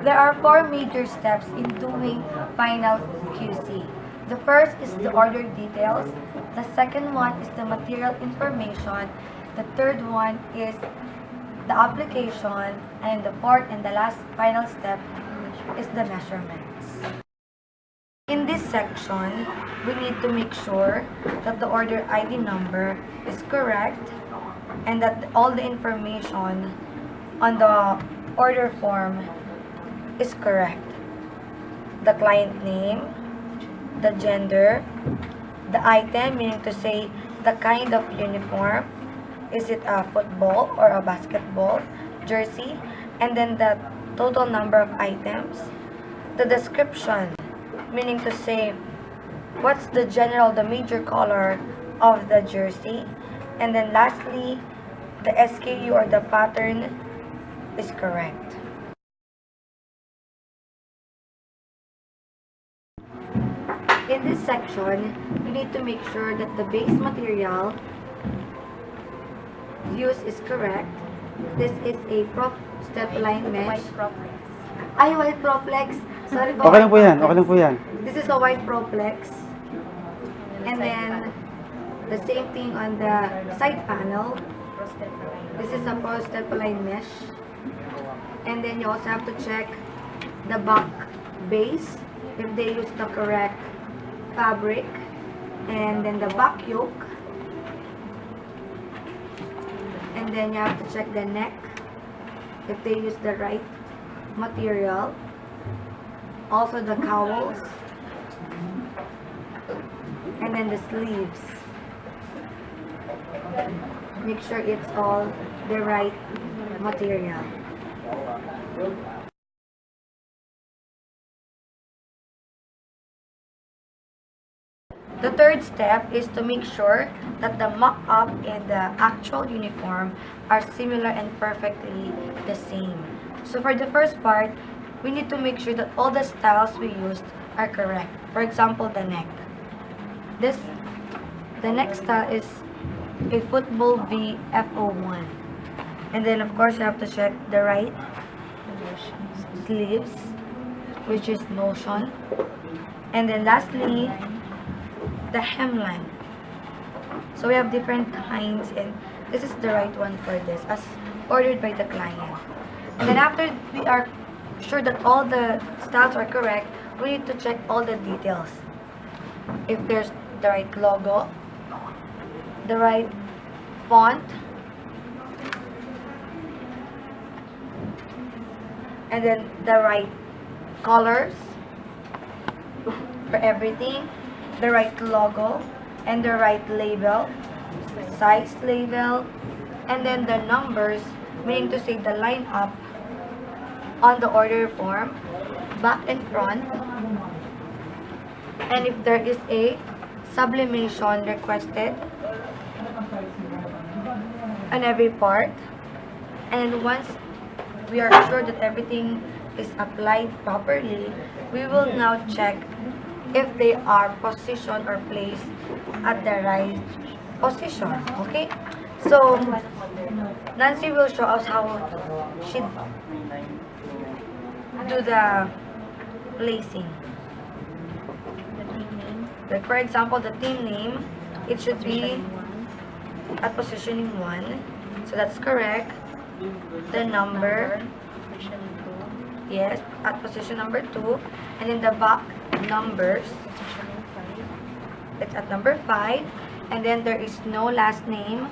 There are four major steps in doing final QC. The first is the order details. The second one is the material information. The third one is the application. And the fourth and the last final step is the measurements. In this section, we need to make sure that the order ID number is correct and that all the information on the order form is correct. The client name, the gender, the item, meaning to say the kind of uniform, is it a football or a basketball jersey, and then the total number of items, the description, meaning to say what's the major color of the jersey, and then lastly, the SKU or the pattern is correct. In this section, we need to make sure that the base material used is correct. This is a prop step line mesh. White Proplex. Ay, white proplex. Sorry po. Okay lang po yan, okay lang po yan. This is a white proplex. And then, the same thing on the side panel. This is a pro step line mesh. And then you also have to check the back base if they use the correct fabric. And then the back yoke. And then you have to check the neck if they use the right material. Also the cowls. And then the sleeves. Make sure it's all the right material. The third step is to make sure that the mock-up and the actual uniform are similar and perfectly the same. So for the first part, we need to make sure that all the styles we used are correct. For example, the neck. The neck style is a football V FO1. And then of course you have to check the right sleeves, which is notion. And then lastly, the hemline. So we have different kinds, and this is the right one for this, as ordered by the client. And then after we are sure that all the styles are correct, we need to check all the details. If there's the right logo, the right font, and then the right colors for everything, the right logo, and the right label, size label, and then the numbers, meaning to say the lineup on the order form, back and front, and if there is a sublimation requested on every part. And once we are sure that everything is applied properly, we will now check if they are positioned or placed at the right position. Okay? So, Nancy will show us how she do the placing. Like for example, the team name, it should be at positioning 1. So that's correct. The number, yes, at position number 2. And then the back numbers, it's at number 5. And then there is no last name.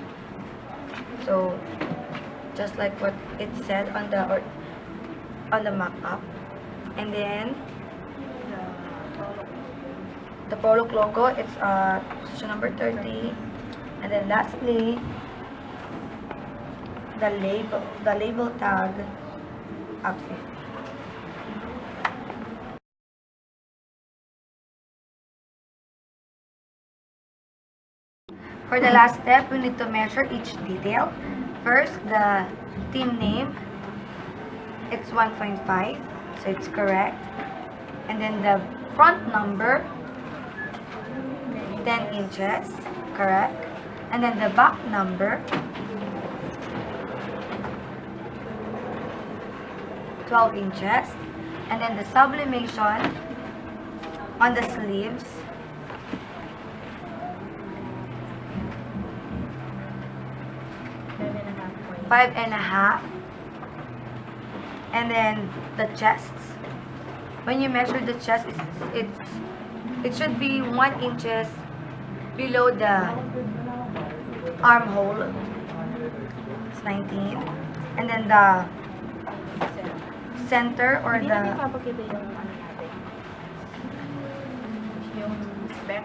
So just like what it said on the mock-up. And then the Polo logo, it's position number 30. And then lastly, the label tag at 50. For the last step, we need to measure each detail. First, the team name, it's 1.5, so it's correct. And then the front number, 10 inches, correct. And then the back number, 12 inches. And then the sublimation on the sleeves. Five and a half. And then the chest. When you measure the chest, it should be 1 inches below the armhole. It's 19. And then the center or Hindi natin the papakita yung ano natin. Yung spec.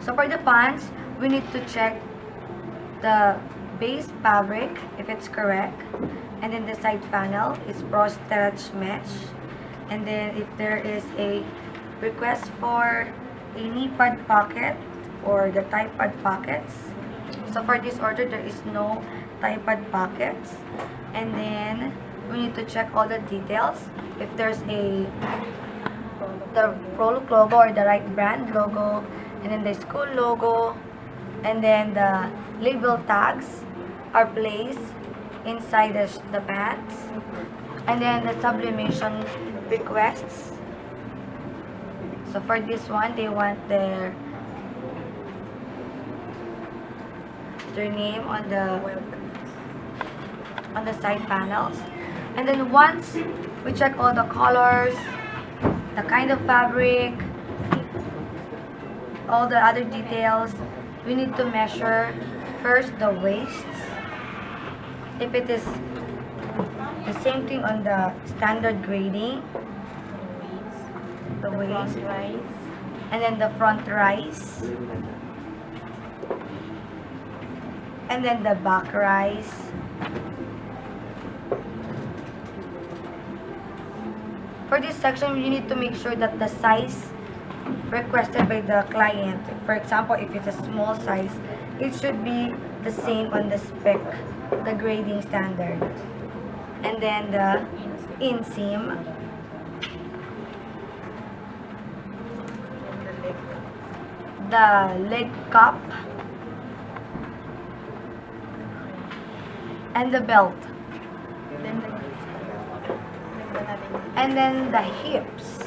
so for the pants, we need to check the base fabric if it's correct, and then the side panel is pro stretch mesh, and then if there is a request for a knee pad pocket or the thigh pad pockets. So for this order, there is no thigh pad pockets, and then we need to check all the details. If there's the Prolook logo or the right brand logo, and then the school logo, and then the label tags are placed inside the pants, and then the sublimation requests. So for this one, they want their name on the side panels. And then once we check all the colors, the kind of fabric, all the other details, we need to measure first the waist. If it is the same thing on the standard grading, the waist, Rise. and then the front rise, and then the back rise. For this section, you need to make sure that the size requested by the client, for example, if it's a small size, it should be the same on the spec, the grading standard. And then the inseam, the leg cup, and the belt, Then the waist. Lagyan natin yung and then the hips,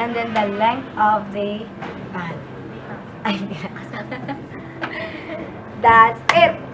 and then the length of the pant. Ay, hindi na. That's it!